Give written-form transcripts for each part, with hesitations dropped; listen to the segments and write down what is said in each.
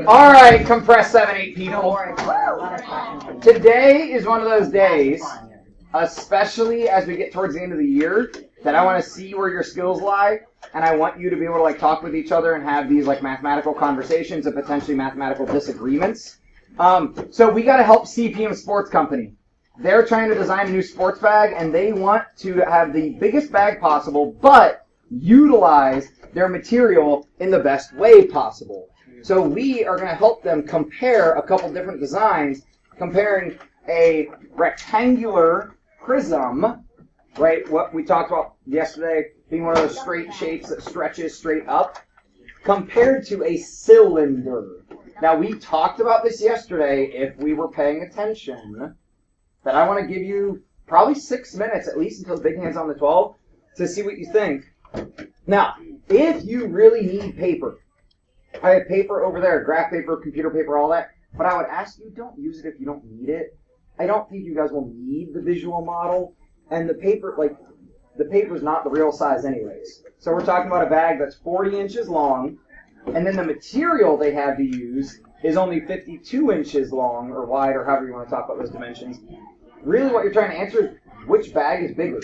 All right, compressed 7-8 people. Today is one of those days, especially as we get towards the end of the year, that I want to see where your skills lie, and I want you to be able to like talk with each other and have these like mathematical conversations and potentially mathematical disagreements. So we got to help CPM Sports Company. They're trying to design a new sports bag, and they want to have the biggest bag possible, but utilize their material in the best way possible. So we are going to help them compare a couple different designs, comparing a rectangular prism, right, what we talked about yesterday, being one of those straight shapes that stretches straight up, compared to a cylinder. Now, we talked about this yesterday, if we were paying attention, that I want to give you probably 6 minutes, at least until the big hand's on the 12, to see what you think. Now, if you really need paper, I have paper over there, graph paper, computer paper, all that, but I would ask you, don't use it if you don't need it. I don't think you guys will need the visual model, and the paper, like, the paper's not the real size anyways. So we're talking about a bag that's 40 inches long, and then the material they have to use is only 52 inches long, or wide, or however you want to talk about those dimensions. Really what you're trying to answer is, which bag is bigger?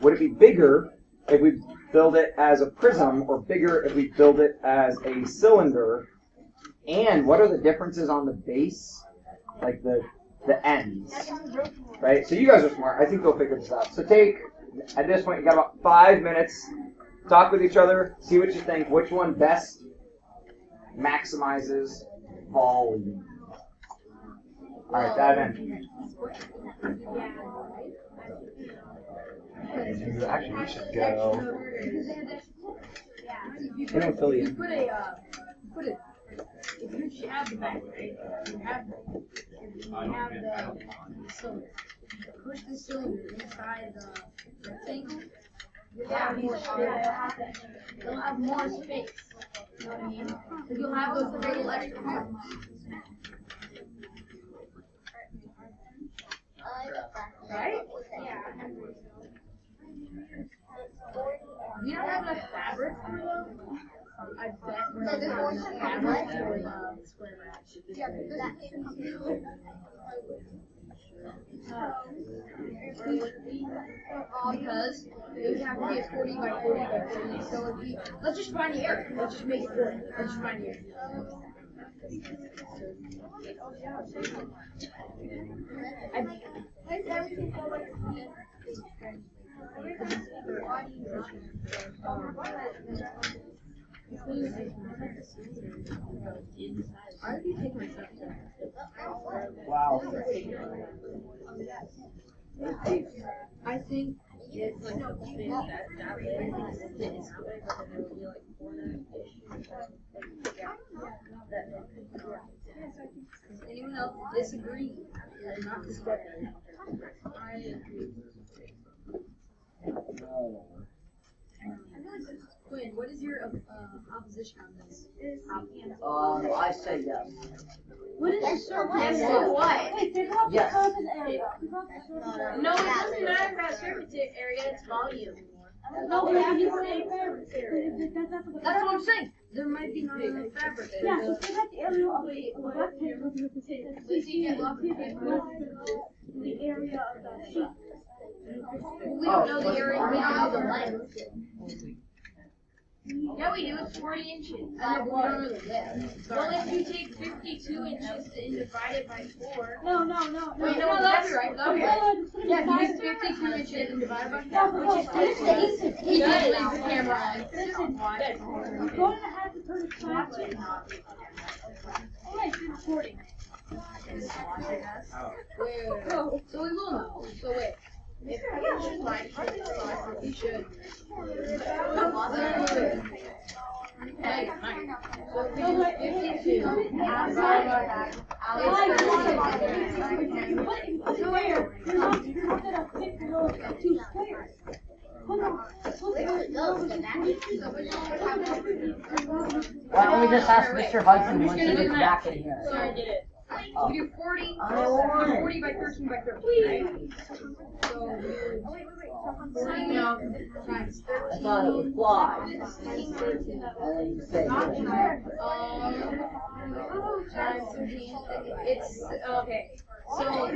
Would it be bigger if we build it as a prism, or bigger if we build it as a cylinder? And what are the differences on the base, like the ends, right? So you guys are smart. I think they'll figure this out. So take, at this point, you got about 5 minutes. Talk with each other. See what you think. Which one best maximizes volume? All right, dive in. Actually, we should go. They don't fill you. If you have the bag, right? You have the cylinder. Push the cylinder inside the rectangle. You'll have more space. You'll have more space. You know what I mean? So you'll have those little extra parts. Right? Yeah. You don't have enough fabric for them? I bet we're not enough fabric for the square match. Because it would have to be a 40 by 40 by 40. So it'd be, let's just find the area. Let's just make it 40. Let's just find the area. Wow. I think it's like that way. Does anyone else disagree? Not discussing. I agree. Quinn, what is your opposition on this? I say yes. What is your surface? What? Wait, figure out the Yes. surface area. No, it doesn't matter about surface area, it's volume. No, but you say fabric area. That's what I'm saying. There might be not enough fabric. Yeah, so figure out the area of the rectangle with the the area of the sheet. We don't know the area, we don't know the length. Yeah, we do. It's 40 inches. I know, but we don't know the length. Well, if you take 52 inches and divide it by 4. No. Wait, no, that's right. Okay. Yeah, if you take 52 inches and divide it by 4, which is 50. He did leave the camera on. I'm going to have to turn it sideways. Alright, you're recording. So we will know. So wait. If you should. Hey, so if we do 52 divided by Why don't we just ask Mr. Hudson once he gets back in here? So I did it. We do 40 by 13 by 13, right? So you know, times 13. I thought it would fly. And then you say, It's okay. So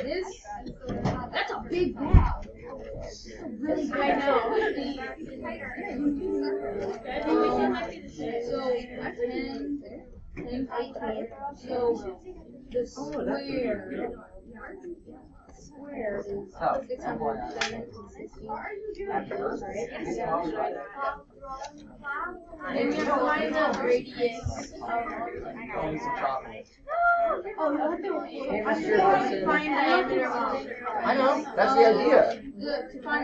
this that's a big bag. Really big. I know. So 10, 10, 15. So the square is 607 to 16. And we have to find the radius of I know, that's the idea.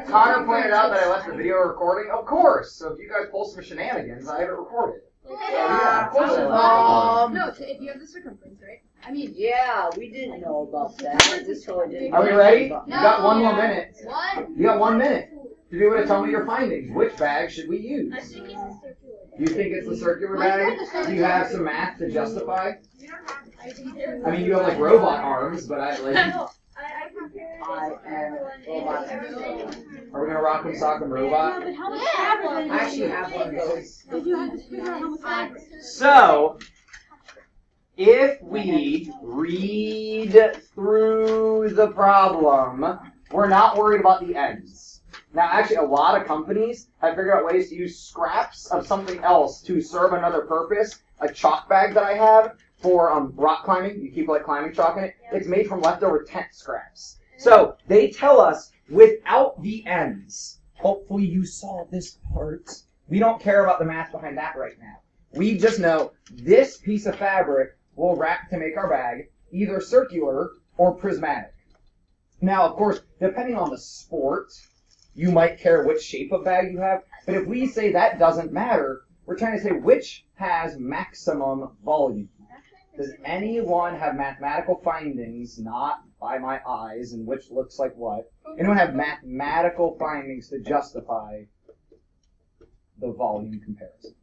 Connor pointed out that I left the video recording. Of course. So if you guys pull some shenanigans, I have it recorded. Yeah, of course I no, if you have the circumference, right? I mean, yeah, we didn't know about that. This whole didn't. Are we ready? You got 1 more minute. What? You got 1 minute to be able to tell me your findings. Which bag should we use? I think it's the circular. You think it's the circular bag? Do you have some math to justify? I mean, you have like robot arms, but I like. I am robot. Are we gonna rock and sock 'em robot? But how much fabric? I actually have one of those. Did you have to figure out how much fabric? So, if we read through the problem, we're not worried about the ends. Now, actually, a lot of companies have figured out ways to use scraps of something else to serve another purpose. A chalk bag that I have for rock climbing, you keep like climbing chalk in it, it's made from leftover tent scraps. So, they tell us without the ends, hopefully you saw this part, we don't care about the math behind that right now. We just know this piece of fabric will wrap to make our bag either circular or prismatic. Now, of course, depending on the sport, you might care which shape of bag you have, but if we say that doesn't matter, we're trying to say which has maximum volume. Does anyone have mathematical findings, not by my eyes, and which looks like what? Anyone have mathematical findings to justify the volume comparison?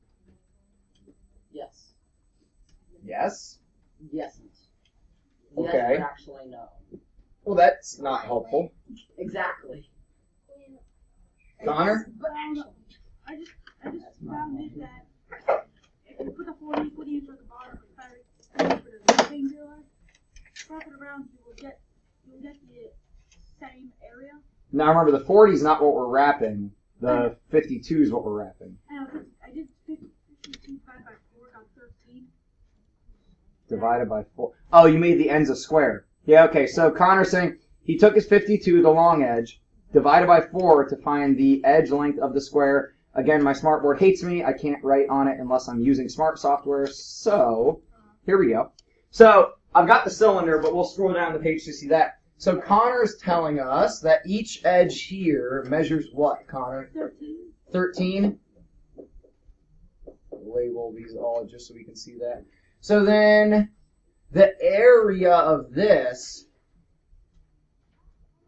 Yes. Yes? Yes. Okay. Yes, but actually no. Well, that's not helpful. Exactly. Connor? I just found it that if you put the 40 inch on the bottom of the fabric, for the rectangular, wrap it around, you will get the same area. Now remember, the 40 is not what we're wrapping. The 52 is what we're wrapping. I did 52 divided by 4, got 13. Divided by 4. Oh, you made the ends a square. Yeah, okay. So Connor's saying he took his 52, the long edge, divided by 4 to find the edge length of the square. Again, my smartboard hates me. I can't write on it unless I'm using smart software. So here we go. So I've got the cylinder, but we'll scroll down the page to see that. So Connor's telling us that each edge here measures what, Connor? 13. 13. Label these all just so we can see that. So then the area of this.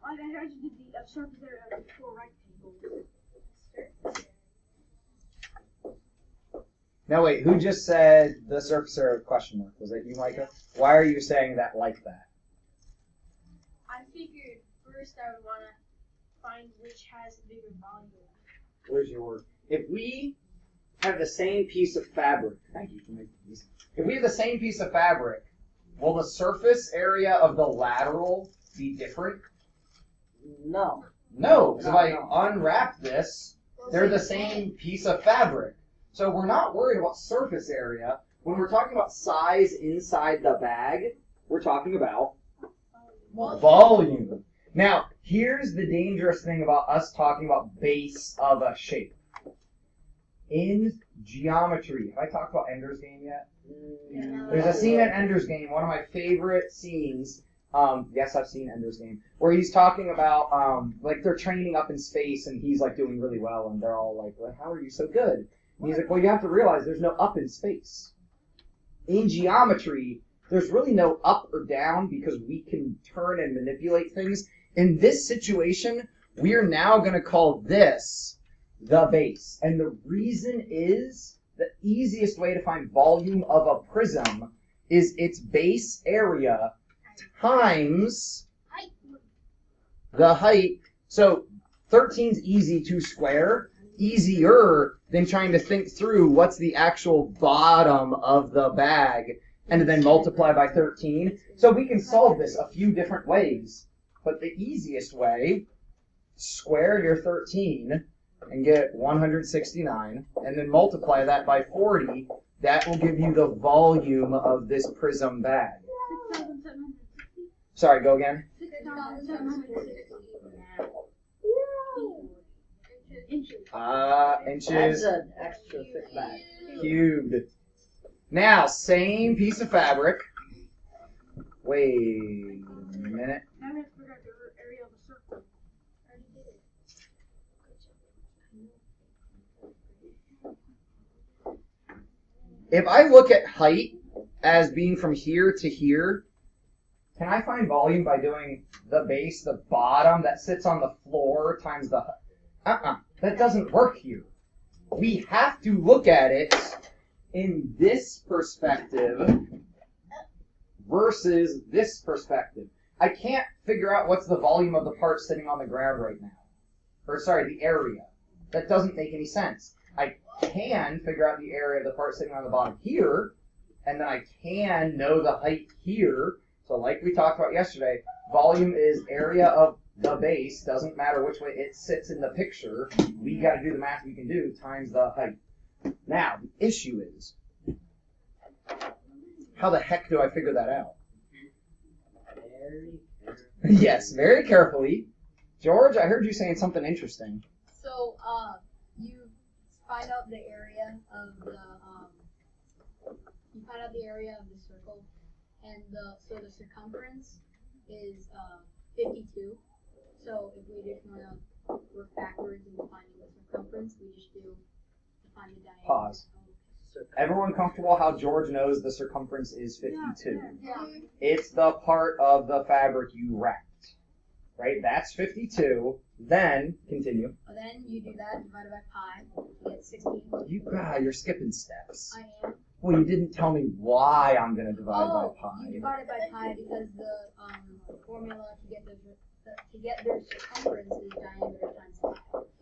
I just did the surface area of the 4 rectangles. Now wait, who just said the surface area question mark? Was that you, Micah? Why are you saying that like that? I figured first I would want to find which has the bigger volume. Where's your word? If we have the same piece of fabric, thank you for making these. If we have the same piece of fabric, will the surface area of the lateral be different? No. No, because if I unwrap this, they're the same piece of fabric. So we're not worried about surface area. When we're talking about size inside the bag, we're talking about volume. Now, here's the dangerous thing about us talking about base of a shape. In geometry, have I talked about Ender's Game yet? No. There's a scene in Ender's Game, one of my favorite scenes. Yes, I've seen Ender's Game, where he's talking about, like, they're training up in space, and he's, like, doing really well, and they're all like, well, how are you so good? And he's like, well, you have to realize there's no up in space. In geometry, there's really no up or down because we can turn and manipulate things. In this situation, we are now going to call this the base. And the reason is the easiest way to find volume of a prism is its base area times the height. So 13 is easy to square. easier than trying to think through what's the actual bottom of the bag and then multiply by 13. So we can solve this a few different ways. But the easiest way, square your 13 and get 169, and then multiply that by 40. That will give you the volume of this Prism bag. 6,760. Sorry, go again. 6,760 inches. Inches That's an extra thick bag. cubed. Now, same piece of fabric. Wait a minute. Now we have to figure out the area of a circle. If I look at height as being from here to here, can I find volume by doing the base, the bottom that sits on the floor times the... that doesn't work here. We have to look at it in this perspective versus this perspective. I can't figure out what's the volume of the part sitting on the ground right now. Or sorry, the area. That doesn't make any sense. I can figure out the area of the part sitting on the bottom here, and then I can know the height here. So like we talked about yesterday, volume is area of the base, doesn't matter which way it sits in the picture. We got to do the math we can do times the height. Now, the issue is, how the heck do I figure that out? Yes, very carefully. George, I heard you saying something interesting. So, you find out the area of the circle, and the circumference is 52. So if we just want to work backwards in defining the circumference, we just define the diameter. Pause. Everyone comfortable how George knows the circumference is 52? Yeah. It's the part of the fabric you wrapped, right? That's 52. Then, continue. Then you do that divided by pi, you get 16. You're skipping steps. I am. Well, you didn't tell me why I'm going to divide by pi. You divide it by pi because the formula to get their circumference is diameter times pi.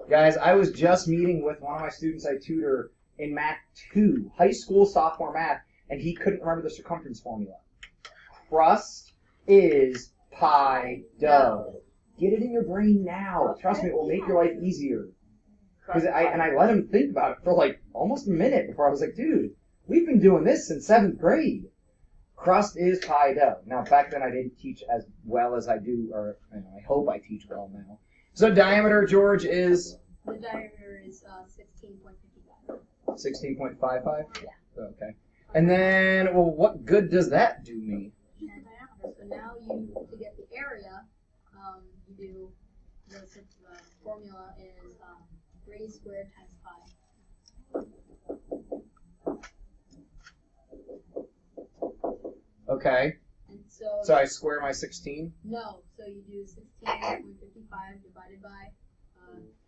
Guys, I was just meeting with one of my students I tutor in Math 2, high school sophomore math, and he couldn't remember the circumference formula. Crust is pi dough. Get it in your brain now. Trust me, it will make your life easier. And I let him think about it for like almost a minute before I was like, dude, we've been doing this since 7th grade. Crust is pi dough. Now, back then I didn't teach as well as I do, or I hope I teach well now. So diameter, George, is? The diameter is 16.55. 16.55? Yeah. Okay. And then, well, what good does that do me? So now to get the area, you do, the formula is radius squared times pi. Okay. And so So I square my 16? no, so you do 16.55 divided by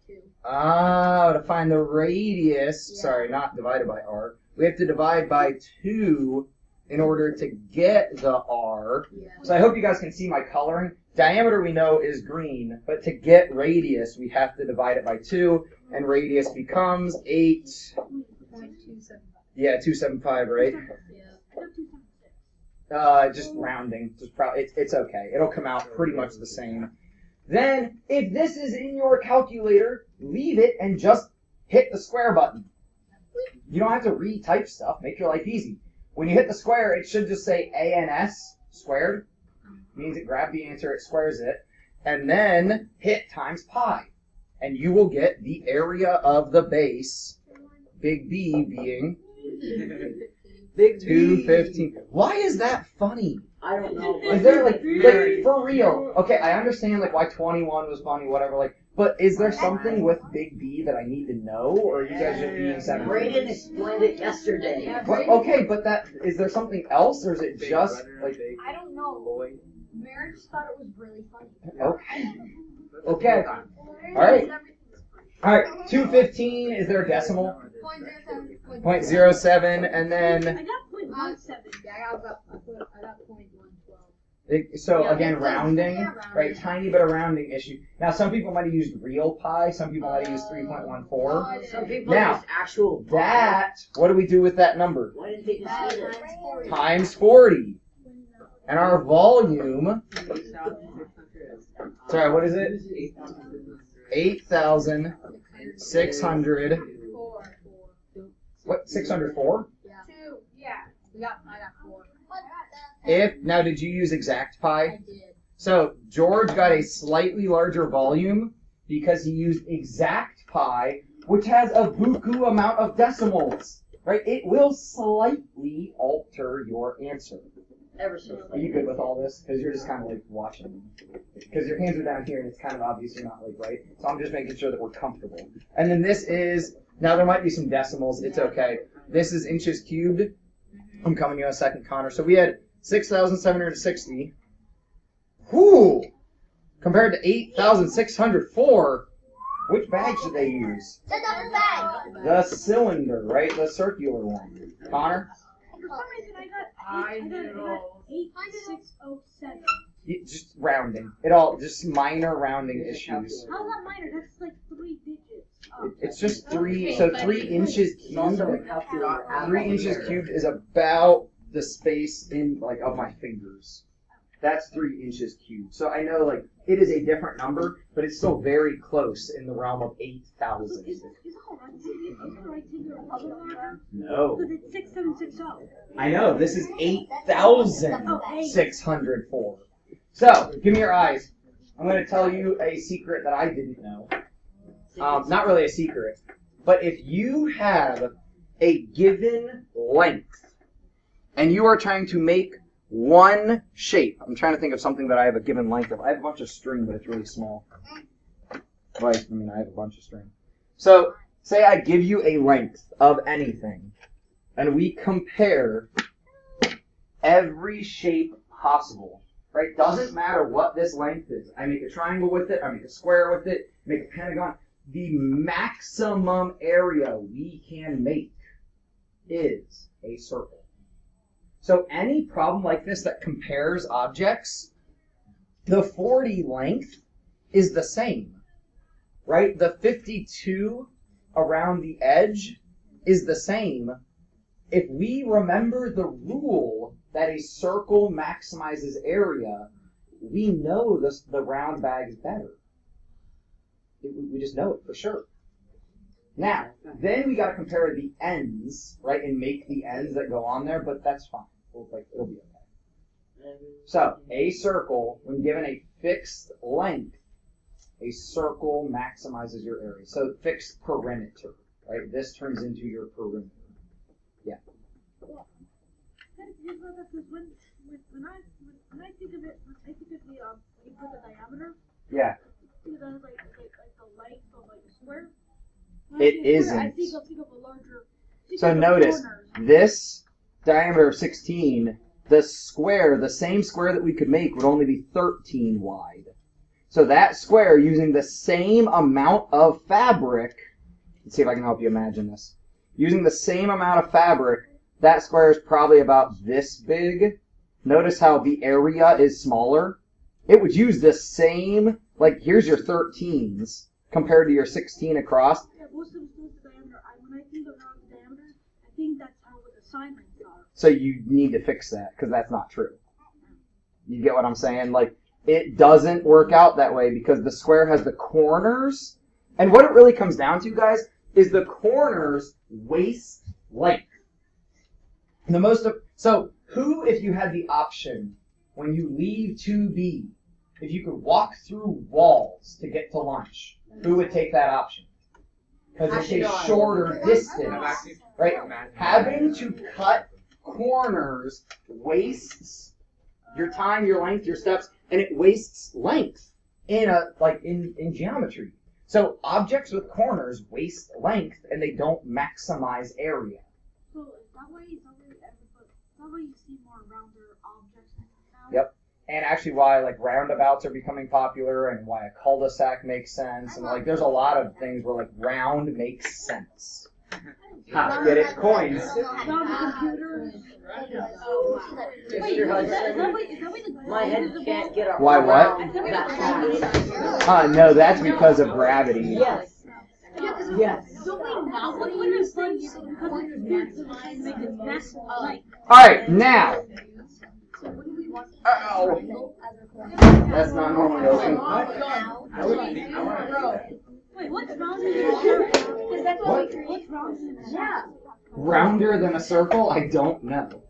2. Oh, to find the radius, Yeah. sorry, not divided by r. We have to divide by 2 in order to get the r. Yeah. So I hope you guys can see my coloring. Diameter we know is green, but to get radius, we have to divide it by 2, and radius becomes 8. 0.275. Yeah, 275, right? Yeah. I got 276. Just rounding. It's okay. It'll come out pretty much the same. Then, if this is in your calculator, leave it and just hit the square button. You don't have to retype stuff. Make your life easy. When you hit the square, it should just say ANS squared. Means it grabbed the answer, it squares it. And then hit times pi. And you will get the area of the base, big B being Big 215. Why is that funny? I don't know. Is there like for real? Okay, I understand like why 21 was funny, whatever. Like, but is there something with Big B that I need to know, or are you guys just being seventh Braden graders? explained it yesterday. Well, okay, but is there something else, or is it just like? I don't know. Mary just thought it was really funny. Okay. All right. All right. 215. Is there a decimal? 0.07, and then I got 0.17. Yeah, I got 0.112. So again, rounding, right? Tiny bit of rounding issue. Now, some people might have used real pi. Some people might have used 3.14. Some people Now, use actual that, what do we do with that number? Why didn't they just say that? Times 40. And our volume, sorry, what is it? 8,600. What, 604? Two. Yeah. I got 4. Now, did you use exact pi? I did. So George got a slightly larger volume because he used exact pi, which has a buku amount of decimals, right? It will slightly alter your answer. Ever so Are slightly. you good with all this? Because you're just kind of like watching. Because your hands are down here and it's kind of obvious you're not like right. So I'm just making sure that we're comfortable. And then this is, now there might be some decimals. It's okay. This is inches cubed. I'm coming to you in a second, Connor. So we had 6,760. Whoo! Compared to 8,604. Which bag should they use? The double bag. The cylinder, right? The circular one. Connor? For some reason I got 8607. Just rounding. It all, just minor rounding issues. How's that minor? That's like 3 digits. It's just 3, so 3 inches It's also cubed. a calculator. 3 inches cubed is about the space in, like, of my fingers. That's 3 inches cubed. So I know, like, it is a different number, but it's still very close in the realm of 8,000. Is that right? Is that right? No. Because it's 6760. I know, this is 8,604. So, give me your eyes. I'm going to tell you a secret that I didn't know. Not really a secret, but if you have a given length and you are trying to make one shape, I'm trying to think of something that I have a given length of. I have a bunch of string, but it's really small. Right, I mean, I have a bunch of string. So, say I give you a length of anything, and we compare every shape possible, right? Doesn't matter what this length is. I make a triangle with it, I make a square with it, make a pentagon. The maximum area we can make is a circle. So any problem like this that compares objects, the 40 length is the same, right? The 52 around the edge is the same. If we remember the rule that a circle maximizes area, we know the round bag is better. We just know it for sure. Now, then we got to compare the ends, right, and make the ends that go on there, but that's fine. It'll be okay. So, a circle, when given a fixed length, a circle maximizes your area. So, fixed perimeter, right? This turns into your perimeter. Yeah. Well, when I think of it, I think of the when you put the diameter. Yeah. Think of that as like the length of like a square. It isn't. I think of a larger. So notice, this diameter of 16, the square, the same square that we could make would only be 13 wide. So that square, using the same amount of fabric, let's see if I can help you imagine this. Using the same amount of fabric, that square is probably about this big. Notice how the area is smaller. It would use the same, like here's your 13s compared to your 16 across. Yeah, most of the diameter. When I think of the diameter, I think that's how the assignments are. So you need to fix that because that's not true. You get what I'm saying? Like, it doesn't work out that way because the square has the corners. And what it really comes down to, guys, is the corners waist length. So who, if you had the option, when you leave 2B, if you could walk through walls to get to lunch, who would take that option? Because it's a shorter distance, right? Having to cut corners wastes your time, your length, your steps, and it wastes length in geometry. So objects with corners waste length, and they don't maximize area. So that way you see more rounder objects now. Yep. And actually why like roundabouts are becoming popular and why a cul-de-sac makes sense. And like there's a lot of things where like round makes sense. Ha, get it? Coins. Not the computer. Mr. Hudson, my head can't get Why, what? around that fast. No, that's because of gravity. Yes. Yes. Don't we not want to use things because it's make it massive light? Alright, now. Ow. That's not normally open. Wait, what's wrong with your What? What's wrong with your Rounder than a circle? I don't know.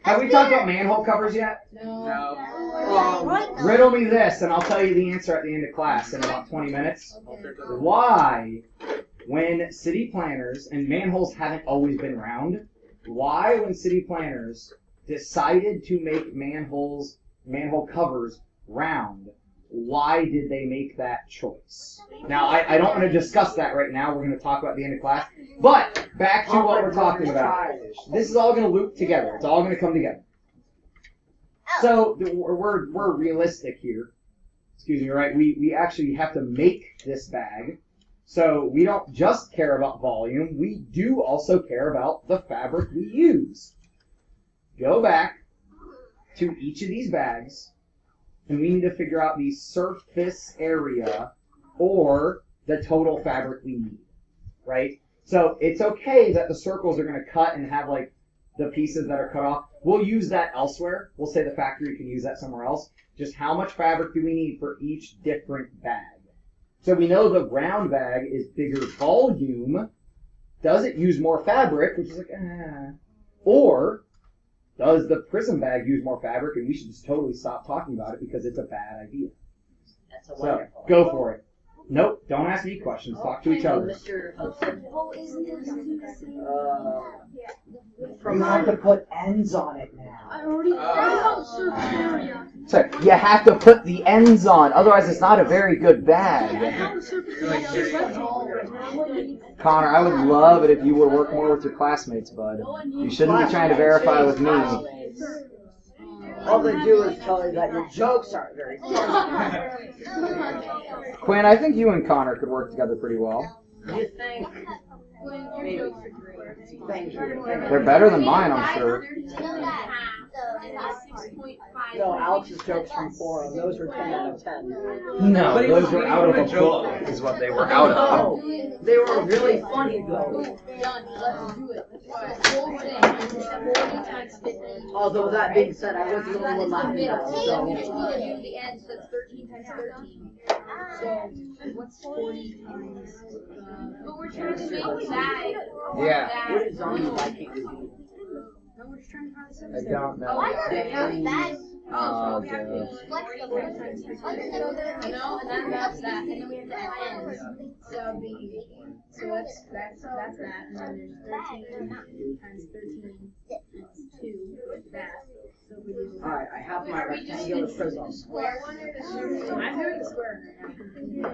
Have we talked about manhole covers yet? Riddle me this, and I'll tell you the answer at the end of class in about 20 minutes. Why, when city planners, and manholes haven't always been round, why, when city planners decided to make manhole covers round, why did they make that choice? Now, I don't want to discuss that right now. We're going to talk about the end of class. But, back to what we're talking about. This is all going to loop together. It's all going to come together. So, we're realistic here. Excuse me, right? We actually have to make this bag. So, we don't just care about volume. We do also care about the fabric we use. Go back to each of these bags. And we need to figure out the surface area or the total fabric we need, right? So it's okay that the circles are going to cut and have like the pieces that are cut off. We'll use that elsewhere. We'll say the factory can use that somewhere else. Just how much fabric do we need for each different bag? So we know the round bag is bigger volume. Does it use more fabric? Which is like, Or does the Prism bag use more fabric, and we should just totally stop talking about it because it's a bad idea? That's a So, wonderful. go for it. Nope, don't ask me questions. Talk to each other. Mr. Hudson. You have to put ends on it now. I already found surface area. So, you have to put the ends on, otherwise it's not a very good bag. I found surface area. Connor, I would love it if you would work more with your classmates, bud. You shouldn't be trying to verify with me. All they do is tell you that your jokes aren't very funny. Quinn, I think you and Connor could work together pretty well. You think? Maybe. Thank you. They're better than mine, I'm sure. No, Alex's jokes from 4, and those were 10 out of 10. No, those were out of a book, is what they were out of. Oh, they were really funny, though. Although, that being said, I was the only one laughing at it, so... The end, so that's 13 times 13. So, what's 40 times... But we're trying to make a bag. Yeah. What is zombie Viking? No, we're just trying to find the surface. I don't know. Oh, Okay. No, and then that's that, and then we have to add ends. So that's that, and then there's 13 times 13 is 2, that. So we do. Alright, I have my rectangular prism. Square one or the circle? So I'm doing the square now.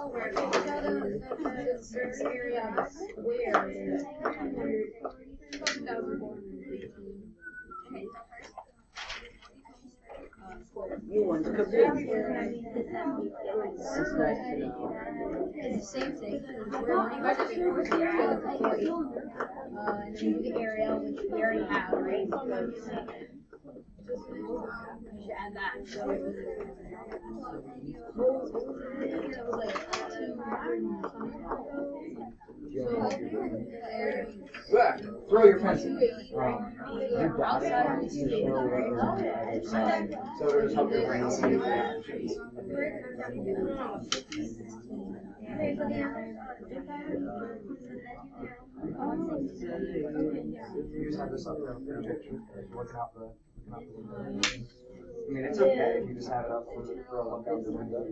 Where the surface area of the square is 2,418. You want to cook It's the same thing. We're running by the surface area of the plate. And then we do the area, which we already have, right? We should add that. So it was like 200. Throw your pencil. Outside of So there's something around You just have this up there in the picture. Looking out the I mean, it's okay if you just have it up for a look out the window.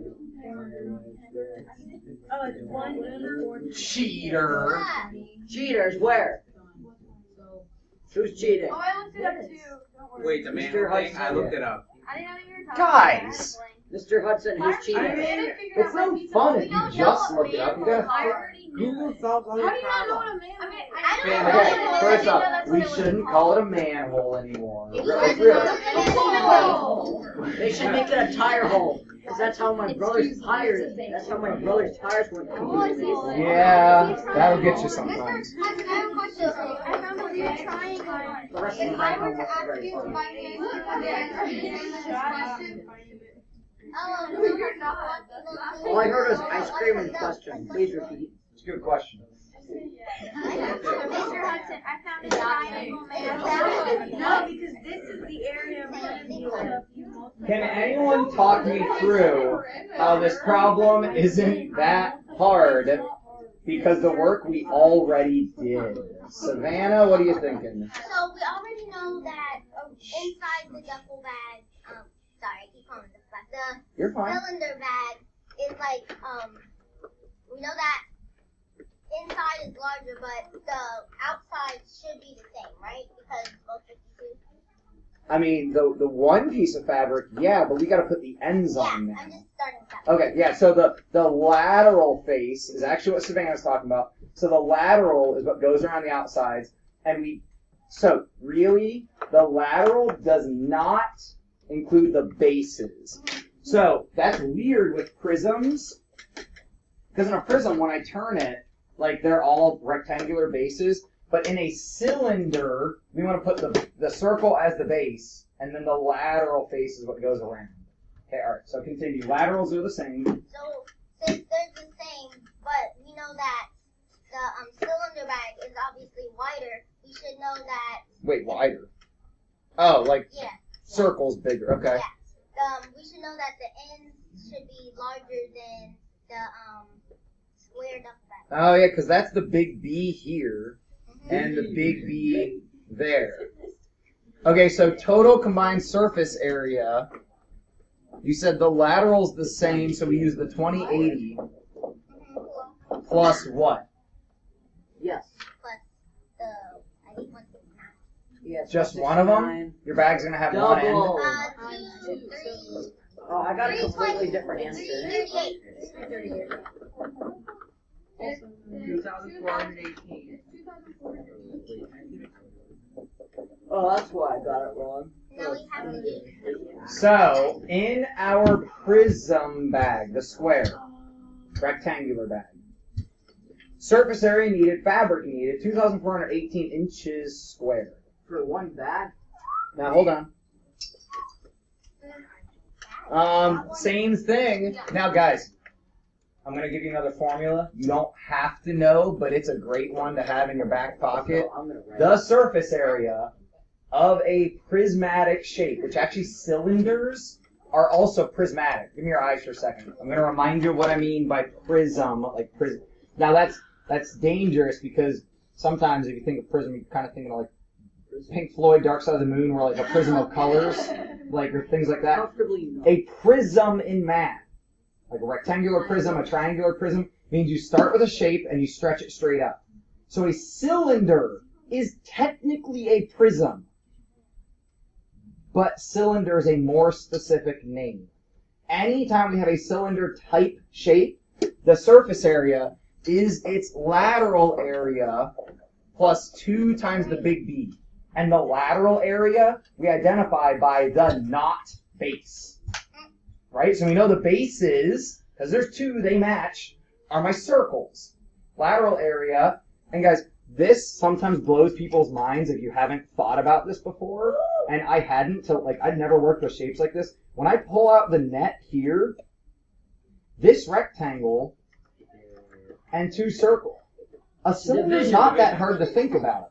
Oh, it's 1, 4. Cheater! Cheaters, where? Who's cheating? Oh, I looked it up too. Don't worry. Wait, the manhole thing? I looked it up. I didn't know you were talking Guys! Mr. Hudson, who's cheating? It's no fun if you just look it up. You gotta. Google solves all your problems. Okay, first off, we shouldn't call it a manhole anymore. Really. They should make it a tire hole. Because that's how my brother's tires. That's how my brother's tires went. Yeah, that'll get you sometimes. I have a question for you. I remember you trying The rest of if my I were homework to is ask very you fun. my name, would you answer this question? All I heard was ice cream and question. Please repeat. It's a good question. Mr. Hudson, I found a triangle man. No, because this is the area of stuff you most. Can anyone talk me through how this problem isn't that hard because the work we already did? Savannah, what are you thinking? So we already know that inside the duffel bag, sorry, I keep calling it duffel bag, You're the fine. cylinder bag is like, we know that inside is larger, but the outside should be the same, right? Because it's both 52. I mean, the one piece of fabric, yeah, but we got to put the ends Yeah, on I'm there. just starting with that. Okay, yeah, so the lateral face is actually what Savannah's talking about. So the lateral is what goes around the outsides, and so really, the lateral does not include the bases. So that's weird with prisms, because in a prism, when I turn it, like they're all rectangular bases, but in a cylinder, we want to put the circle as the base, and then the lateral face is what goes around. Okay, all right, so continue. Laterals are the same. So since they're the same, but we know that the cylinder bag is obviously wider, we should know that, Wait, wider. Oh, like yeah, circles bigger. Okay. yeah. We should know that the ends should be larger than the square duffel bag. Oh, yeah, because that's the big B here, and the big B there. Okay, so total combined surface area. You said the lateral's the same, so we use the 2080 plus what? Yes. Plus I think 169. Yes. Just one of them? Your bag's going to have one end? Double. 2, 3, Oh, I got a completely different answer. 38. 2,418. Oh, that's why I got it wrong. No, we have to do. So, in our prism bag, the square, rectangular bag, surface area needed, fabric needed, 2,418 inches square. For one bag? Now, hold on. Same thing. Now, guys, I'm going to give you another formula. You don't have to know, but it's a great one to have in your back pocket. So I'm gonna write The surface area of a prismatic shape, which actually cylinders are also prismatic. Give me your eyes for a second. I'm going to remind you of what I mean by prism, like prism. Now that's dangerous because sometimes if you think of prism, you're kind of thinking of like Pink Floyd, Dark Side of the Moon, where like a prism of colors, like or things like that. comfortably no. A prism in math, like a rectangular prism, a triangular prism, means you start with a shape and you stretch it straight up. So a cylinder is technically a prism, but cylinder is a more specific name. Anytime we have a cylinder type shape, the surface area is its lateral area plus 2 times the big B. And the lateral area we identify by the not base. Right? So we know the bases, because there's 2, they match, are my circles. Lateral area, and guys, this sometimes blows people's minds if you haven't thought about this before, and I hadn't, so like I'd never worked with shapes like this. When I pull out the net here, this rectangle and 2 circles. A cylinder's not that hard to think about.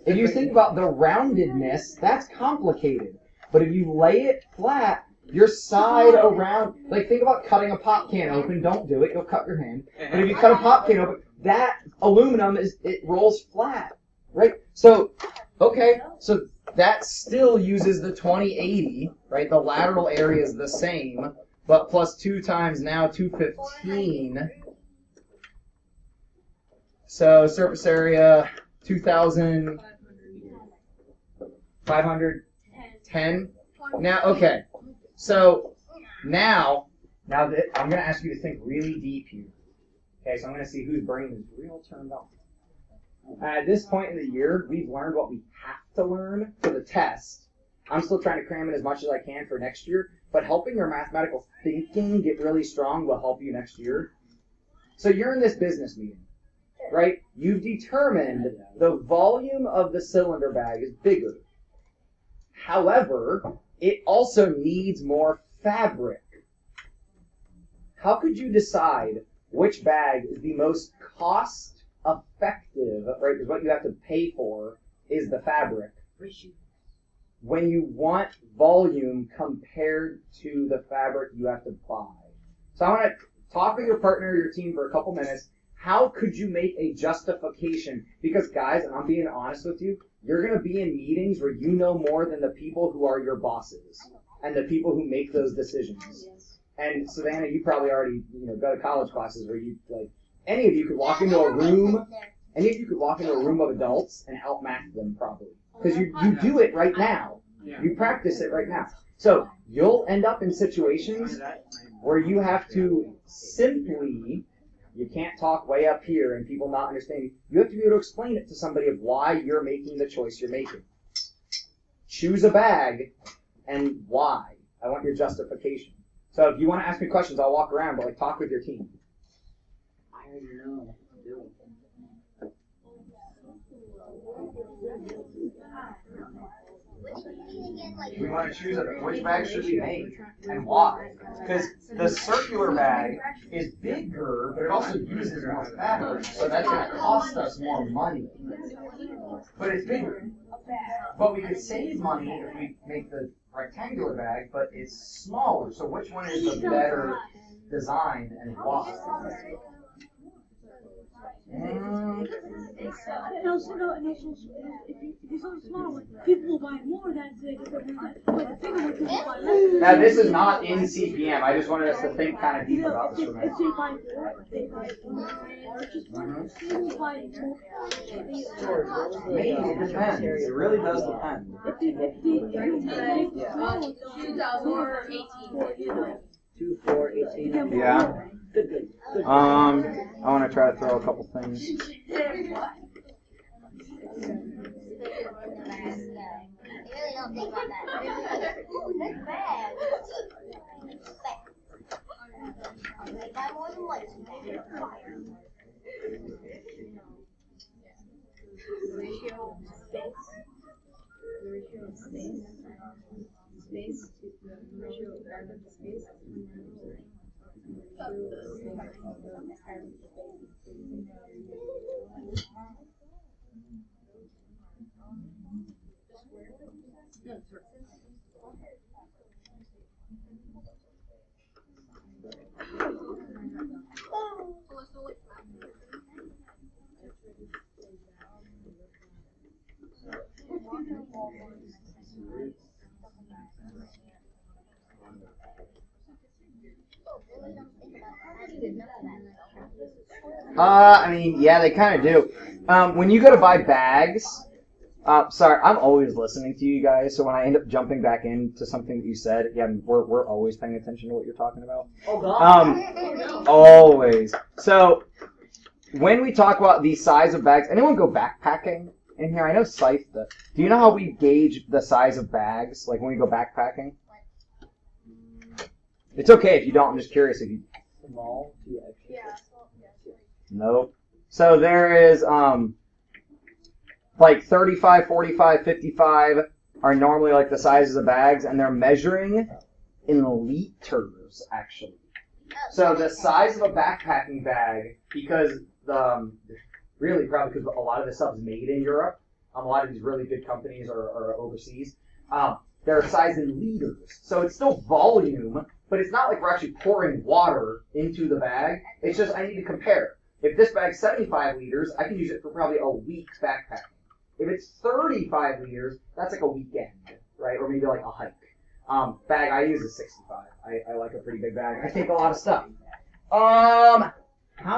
If you think about the roundedness, that's complicated. But if you lay it flat, your side around, like think about cutting a pop can open. Don't do it, you'll cut your hand. But if you cut a pop can open, that aluminum it rolls flat, right? So, okay, so that still uses the 2080, right? The lateral area is the same, but plus 2 times now 215. So surface area 2,510. Now, okay. So Now that I'm going to ask you to think really deep here. Okay, so I'm going to see whose brain is real turned on. At this point in the year, we've learned what we have to learn for the test. I'm still trying to cram in as much as I can for next year, but helping your mathematical thinking get really strong will help you next year. So you're in this business meeting, right? You've determined the volume of the cylinder bag is bigger. However, it also needs more fabric. How could you decide which bag is the most cost effective, right? Because what you have to pay for is the fabric. When you want volume compared to the fabric you have to buy. So I want to talk with your partner or your team for a couple minutes. How could you make a justification? Because guys, and I'm being honest with you, you're going to be in meetings where you know more than the people who are your bosses and the people who make those decisions. And Savannah, you probably already go to college classes where you any of you could walk into a room of adults and outmath them probably. Because you do it right now. You practice it right now. So you'll end up in situations where you have to simply, you can't talk way up here and people not understanding. You have to be able to explain it to somebody of why you're making the choice you're making. Choose a bag and why. I want your justification. So if you want to ask me questions, I'll walk around, but talk with your team. I already know. We want to choose which bag should we make and why. Because the circular bag is bigger, but it also uses more fabric, so that's going to cost us more money. But it's bigger. But we could save money if we make the rectangular bag, but it's smaller. So which one is the better design and why? And also, if you sell a small one, people will buy more than big. But the bigger one, people buy less. Now, this is not in CPM. I just wanted us to think kind of deep about this for a minute. If they buy more, they buy more. People buy more. Maybe it depends. It really does depend. If you make the small one, 2018. 2, 4, 18. Yeah. Good. I want to try to throw a couple things. They really don't think about that. Ooh, that's bad. They buy more than one. The ratio of space to the ratio of fabric to space. I mean, yeah, they kind of do. When you go to buy bags, sorry, I'm always listening to you guys, so when I end up jumping back into something that you said, yeah, we're always paying attention to what you're talking about. Oh, God. Always. So, when we talk about the size of bags, anyone go backpacking in here? I know Scythe does. Do you know how we gauge the size of bags, like when we go backpacking? It's okay if you don't, I'm just curious if you... Small to extra. Yeah. Nope. So there is, like 35, 45, 55 are normally like the sizes of bags, and they're measuring in liters, actually. So the size of a backpacking bag, because really probably because a lot of this stuff is made in Europe, a lot of these really good companies are overseas, they're sized in liters. So it's still volume, but it's not like we're actually pouring water into the bag. It's just I need to compare. If this bag's 75 liters, I can use it for probably a week's backpacking. If it's 35 liters, that's like a weekend, right? Or maybe like a hike. Bag I use is 65. I like a pretty big bag. I take a lot of stuff. How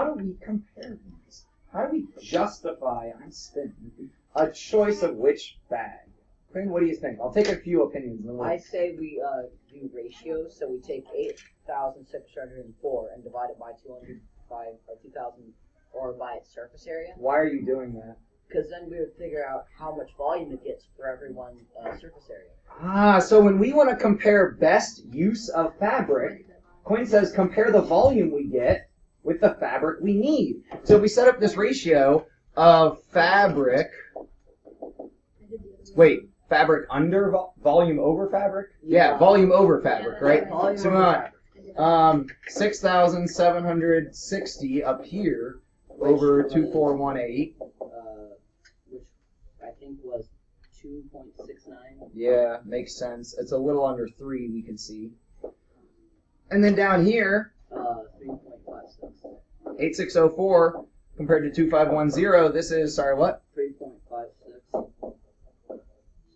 do we compare these? How do we justify, I'm spinning, a choice of which bag? Quinn, what do you think? I'll take a few opinions. And then we'll... I say we do ratios, so we take 8,604 and divide it by 205 or 2,000, or by its surface area. Why are you doing that? Because then we would figure out how much volume it gets for every one surface area. Ah, so when we want to compare best use of fabric, Quinn says compare the volume we get with the fabric we need. So we set up this ratio of fabric. Wait, fabric under volume over fabric? Yeah, volume over fabric, right? So we want 6,760 up here over 2,418. Which I think was 2.69. Yeah, makes sense. It's a little under 3, we can see. And then down here, 3.56. 8604 compared to 2510, this is, sorry, what? 3.56. So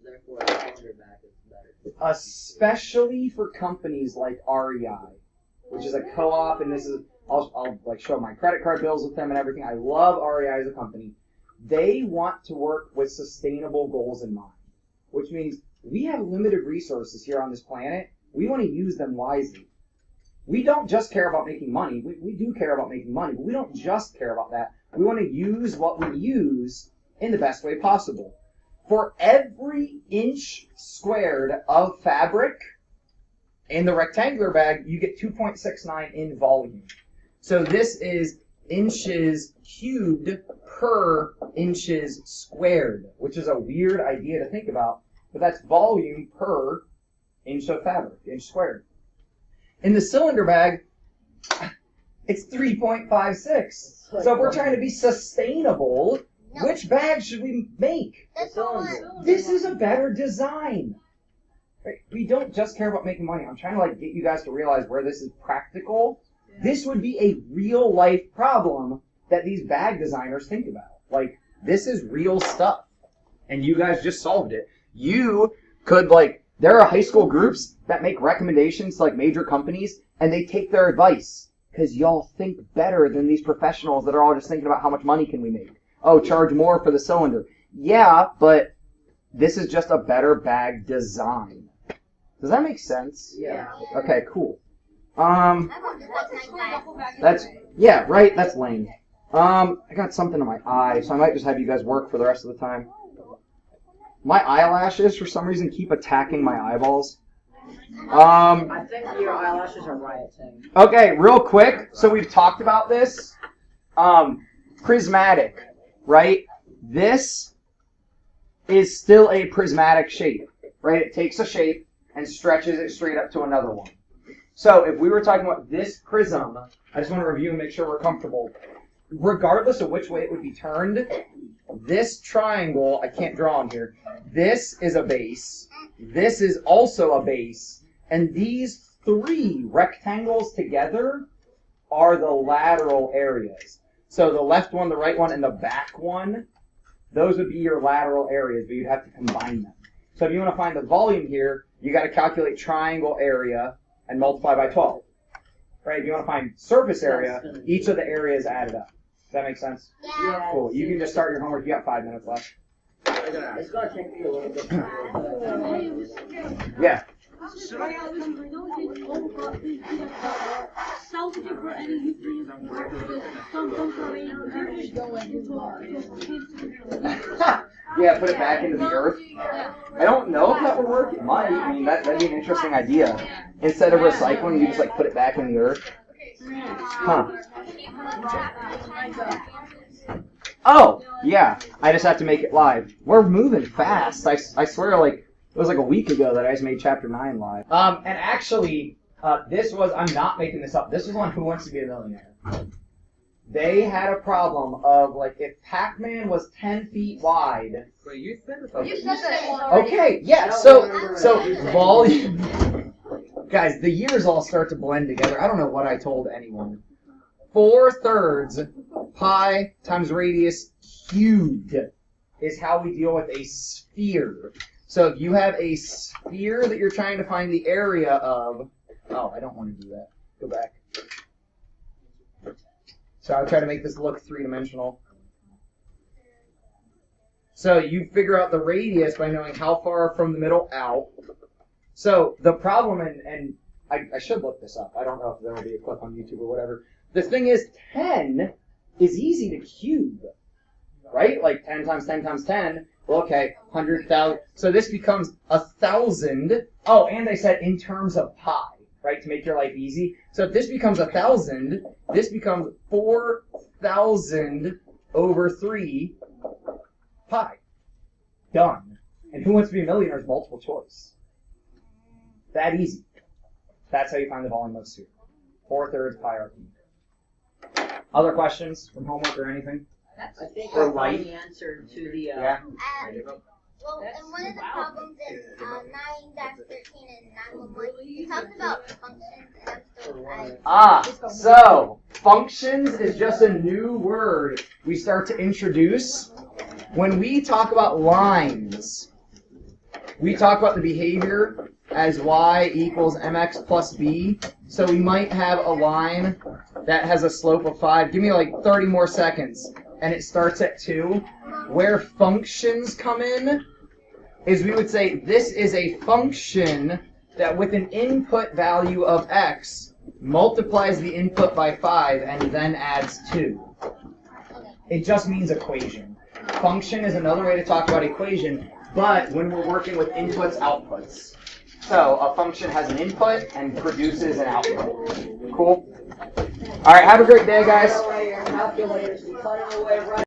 therefore, the cylinder back is better. Especially for companies like REI, which is a co-op, and this is, I'll like show my credit card bills with them and everything. I love REI as a company. They want to work with sustainable goals in mind, which means we have limited resources here on this planet. We want to use them wisely. We don't just care about making money. We do care about making money, but we don't just care about that. We want to use what we use in the best way possible. For every inch squared of fabric in the rectangular bag, you get 2.69 in volume. So this is inches cubed per inches squared, which is a weird idea to think about, but that's volume per inch of fabric, inch squared. In the cylinder bag, it's 3.56. So if we're trying to be sustainable, which bag should we make? The cylinder. This is a better design. Right? We don't just care about making money. I'm trying to like get you guys to realize where this is practical. This would be a real life problem that these bag designers think about. Like, this is real stuff. And you guys just solved it. You could like, there are high school groups that make recommendations to like major companies and they take their advice because y'all think better than these professionals that are all just thinking about how much money can we make. Oh, charge more for the cylinder. Yeah, but this is just a better bag design. Does that make sense? Yeah. Okay, cool. That's, yeah, right, that's lame. I got something in my eye, so I might just have you guys work for the rest of the time. My eyelashes, for some reason, keep attacking my eyeballs. I think your eyelashes are rioting. Okay, real quick, so we've talked about this. Prismatic, right? This is still a prismatic shape, right? It takes a shape and stretches it straight up to another one. So if we were talking about this prism, I just want to review and make sure we're comfortable. Regardless of which way it would be turned, this triangle, I can't draw on here, this is a base, this is also a base, and these three rectangles together are the lateral areas. So the left one, the right one, and the back one, those would be your lateral areas, but you'd have to combine them. So if you want to find the volume here, you got to calculate triangle area and multiply by 12. Right? If you want to find surface area, each of the areas added up. Does that make sense? Yeah. Cool. You can just start your homework. You got 5 minutes left. It's going to take me a little bit to Yeah. Should I salvage it for any use? Yeah, put it back into the earth. I don't know if that would work. It might. I mean, that'd be an interesting idea. Instead of recycling, you just like put it back in the earth. Huh. Oh, yeah. I just have to make it live. We're moving fast. I swear, like, it was like a week ago that I just made Chapter 9 live. And actually, this was, I'm not making this up, this was on Who Wants to Be a Millionaire. They had a problem of, like, if Pac-Man was 10 feet wide... Wait, you said it. You said that. Okay, yeah, so volume... Guys, the years all start to blend together. I don't know what I told anyone. 4/3 pi times radius cubed is how we deal with a sphere. So if you have a sphere that you're trying to find the area of... Oh, I don't want to do that. Go back. So I'll try to make this look three-dimensional. So you figure out the radius by knowing how far from the middle out. So the problem, and I should look this up. I don't know if there will be a clip on YouTube or whatever. The thing is, 10 is easy to cube, right? Like 10 times 10 times 10. Well, okay, 100,000. So this becomes 1,000. Oh, and they said in terms of pi, right, to make your life easy. So if this becomes 1,000, this becomes 4,000 over 3 pi. Done. And Who Wants to Be a Millionaire is multiple choice. That easy. That's how you find the volume of a sphere. 4/3 pi r cubed. Other questions from homework or anything? I think For I life? found the answer to the, Yeah. Well, and one of the problems in 9-13 and 911, it talks about functions, and I'm still So functions is just a new word we start to introduce when we talk about lines. We talk about the behavior as y equals mx plus b. So we might have a line that has a slope of 5. Give me like 30 more seconds. And it starts at 2. Where functions come in is we would say this is a function that with an input value of x multiplies the input by 5 and then adds 2. It just means equation. Function is another way to talk about equation, but when we're working with inputs, outputs. So a function has an input and produces an output. Cool? All right, have a great day, guys. Calculators, we cut it away right